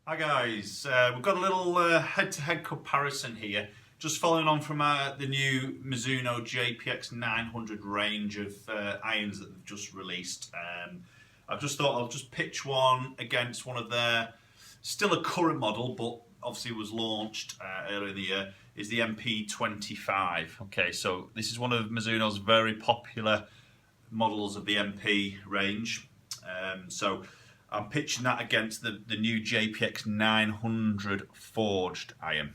Hi guys, we've got a little head-to-head comparison here, just following on from the new Mizuno JPX-900 range of irons that they've just released. I've just thought I'll just pitch one against one of their, still a current model, but obviously was launched earlier in the year, is the MP-25. Okay, so this is one of Mizuno's very popular models of the MP range. So I'm pitching that against the new JPX-900 Forged iron.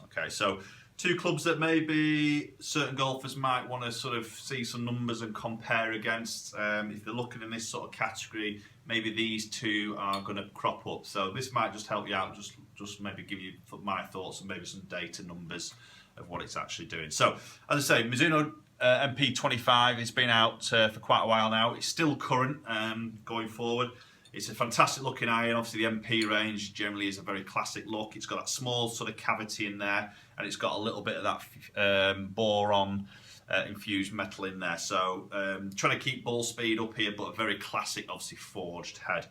Okay, so two clubs that maybe certain golfers might want to sort of see some numbers and compare against. If they're looking in this sort of category, maybe these two are going to crop up. So this might just help you out, just maybe give you my thoughts and maybe some data numbers of what it's actually doing. So as I say, Mizuno MP-25 has been out for quite a while now. It's still current going forward. It's a fantastic looking iron. Obviously the MP range generally is a very classic look. It's got that small sort of cavity in there, and it's got a little bit of that boron infused metal in there. So trying to keep ball speed up here, but a very classic, obviously forged head.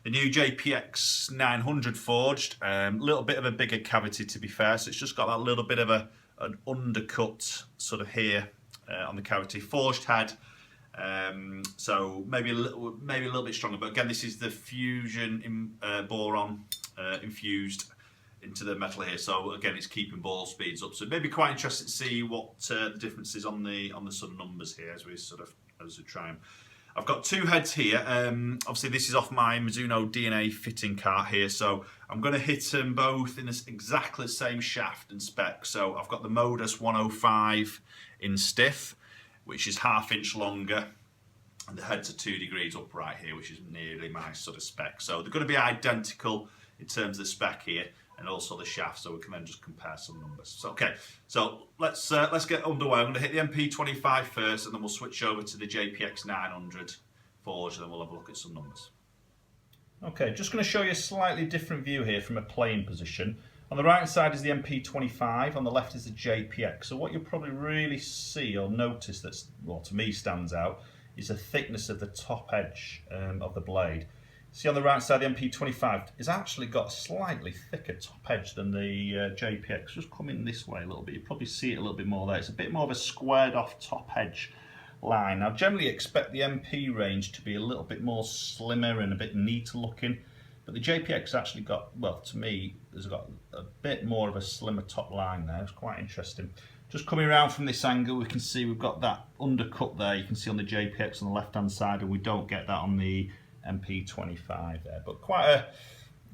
The new JPX-900 Forged, a little bit of a bigger cavity to be fair, so it's just got that little bit of an undercut sort of here on the cavity. Forged head. So maybe a little bit stronger, but again, this is the fusion boron infused into the metal here. So again, it's keeping ball speeds up. So maybe quite interesting to see what the difference is on the sort of numbers here as we try them. I've got two heads here. Obviously, this is off my Mizuno DNA fitting cart here, so I'm going to hit them both in this exactly the same shaft and spec. So I've got the Modus 105 in stiff, which is ½ inch longer, and the heads are 2 degrees upright here, which is nearly my sort of spec. So they're going to be identical in terms of the spec here, and also the shaft, so we can then just compare some numbers. So okay, so let's get underway. I'm going to hit the MP-25 first, and then we'll switch over to the JPX-900 Forged, and then we'll have a look at some numbers. Okay, just going to show you a slightly different view here from a playing position. On the right side is the MP-25, on the left is the JPX. So what you'll probably really see or notice that's, well, to me stands out, is the thickness of the top edge of the blade. See on the right side, the MP-25 has actually got a slightly thicker top edge than the JPX. Just coming this way a little bit, you probably see it a little bit more there. It's a bit more of a squared off top edge line. Now, generally expect the MP range to be a little bit more slimmer and a bit neater looking, but the JPX actually got, well, to me, has got a bit more of a slimmer top line there. It's quite interesting. Just coming around from this angle, we can see we've got that undercut there. You can see on the JPX on the left-hand side, and we don't get that on the MP-25 there. But quite a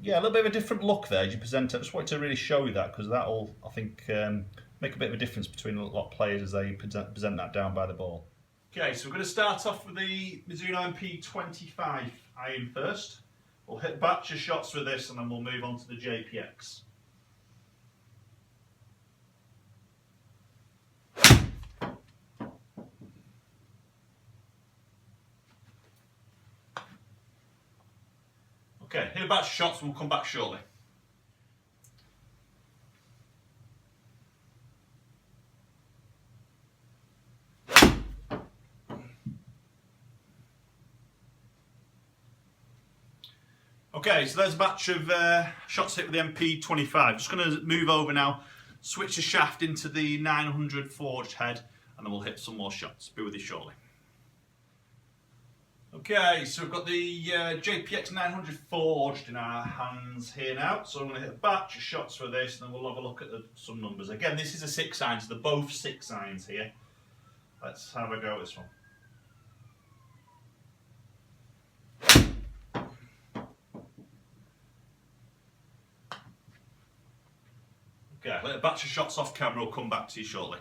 little bit of a different look there as you present it. I just wanted to really show you that, because that'll, I think, make a bit of a difference between a lot of players as they present that down by the ball. Okay, so we're going to start off with the Mizuno MP-25 iron first. We'll hit a batch of shots with this, and then we'll move on to the JPX. Okay, hit a batch of shots and we'll come back shortly. Okay, so there's a batch of shots hit with the MP-25. Just going to move over now, switch the shaft into the 900 Forged head, and then we'll hit some more shots. Be with you shortly. Okay, so we've got the JPX-900 Forged in our hands here now. So I'm going to hit a batch of shots for this, and then we'll have a look at some numbers. Again, this is a 6 iron, so they're both 6 irons here. Let's have a go at this one. Okay, let a batch of shots off camera, we'll come back to you shortly.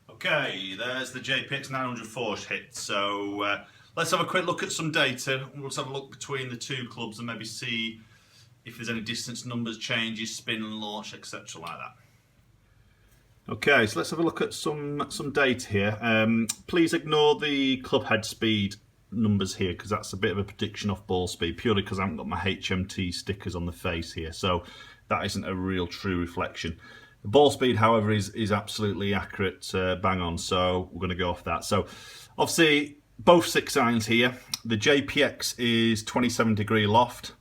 Okay, there's the JPX-900 Forged hit. So let's have a quick look at some data. We'll just have a look between the two clubs and maybe see if there's any distance numbers, changes, spin and launch, etc. like that. Okay, so let's have a look at some data here. Please ignore the club head speed numbers here, because that's a bit of a prediction off ball speed, purely because I haven't got my HMT stickers on the face here, so that isn't a real true reflection. The ball speed, however, is absolutely accurate, bang on, so we're going to go off that. So obviously both 6 irons here. The JPX is 27 degree loft.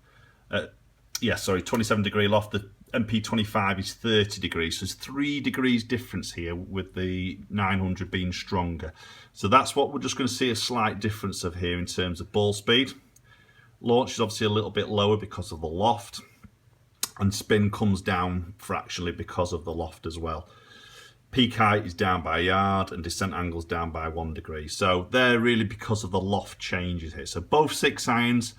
27 degree loft. The MP-25 is 30 degrees, so there's 3 degrees difference here with the 900 being stronger. So that's what we're just going to see a slight difference of here in terms of ball speed. Launch is obviously a little bit lower because of the loft, and spin comes down fractionally because of the loft as well. Peak height is down by a yard and descent angle is down by 1 degree. So they're really because of the loft changes here. So both 6 irons,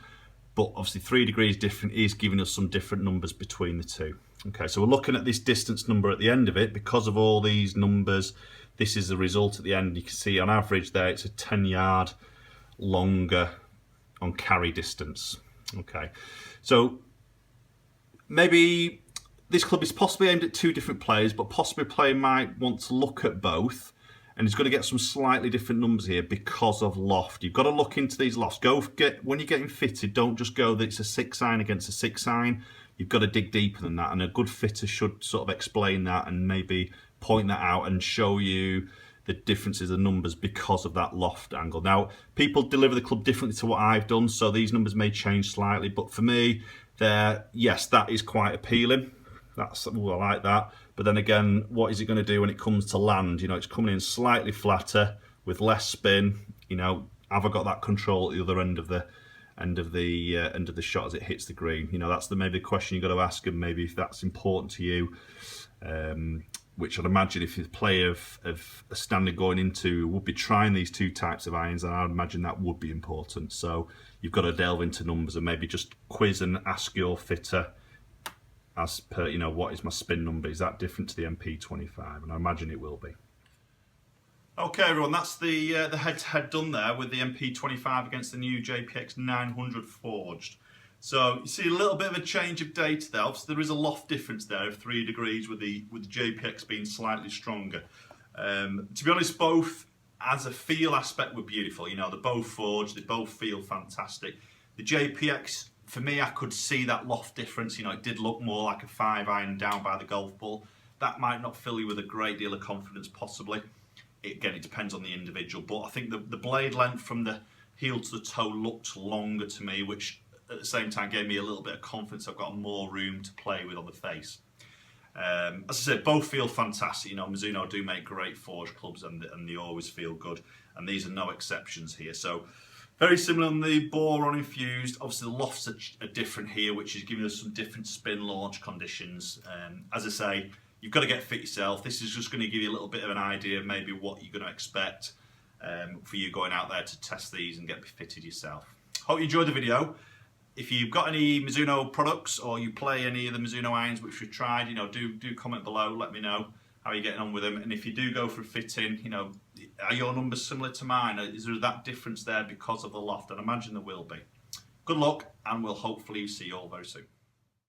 but obviously 3 degrees different is giving us some different numbers between the two. Okay, so we're looking at this distance number at the end of it. Because of all these numbers, this is the result at the end. You can see on average there it's a 10 yard longer on carry distance. Okay, so maybe this club is possibly aimed at 2 different players, but possibly a player might want to look at both, and he's going to get some slightly different numbers here because of loft. You've got to look into these lofts. When you're getting fitted, don't just go that it's a 6 iron against a 6 iron. You've got to dig deeper than that, and a good fitter should sort of explain that and maybe point that out and show you the differences of numbers because of that loft angle. Now, people deliver the club differently to what I've done, so these numbers may change slightly, but for me, yes, that is quite appealing. I like that. But then again, what is it going to do when it comes to land? You know, it's coming in slightly flatter with less spin. You know, have I got that control at the other end of the shot as it hits the green? You know, that's maybe the question you've got to ask, and maybe if that's important to you. Which I'd imagine if a player of a standard going into would be trying these 2 types of irons, and I'd imagine that would be important. So you've got to delve into numbers and maybe just quiz and ask your fitter as per, you know, what is my spin number? Is that different to the MP-25? And I imagine it will be. Okay, everyone, that's the head-to-head done there with the MP-25 against the new JPX-900 Forged. So you see a little bit of a change of data there. Obviously, there is a loft difference there of 3 degrees with the JPX being slightly stronger. To be honest, both as a feel aspect were beautiful. You know, they're both forged, they both feel fantastic. The JPX, for me, I could see that loft difference. You know, it did look more like a 5 iron down by the golf ball. That might not fill you with a great deal of confidence, possibly. Again, it depends on the individual, but I think the blade length from the heel to the toe looked longer to me, which at the same time gave me a little bit of confidence. I've got more room to play with on the face. As I said, both feel fantastic. You know, Mizuno do make great forged clubs, and they always feel good, and these are no exceptions here. So very similar on the boron infused. Obviously the lofts are different here, which is giving us some different spin launch conditions. As I say, you've got to get fit yourself. This is just going to give you a little bit of an idea of maybe what you're going to expect for you going out there to test these and get fitted yourself. Hope you enjoyed the video. If you've got any Mizuno products or you play any of the Mizuno irons which we've tried, you know, do comment below. Let me know how you're getting on with them. And if you do go for a fitting, you know, are your numbers similar to mine? Is there that difference there because of the loft? And I imagine there will be. Good luck, and we'll hopefully see you all very soon.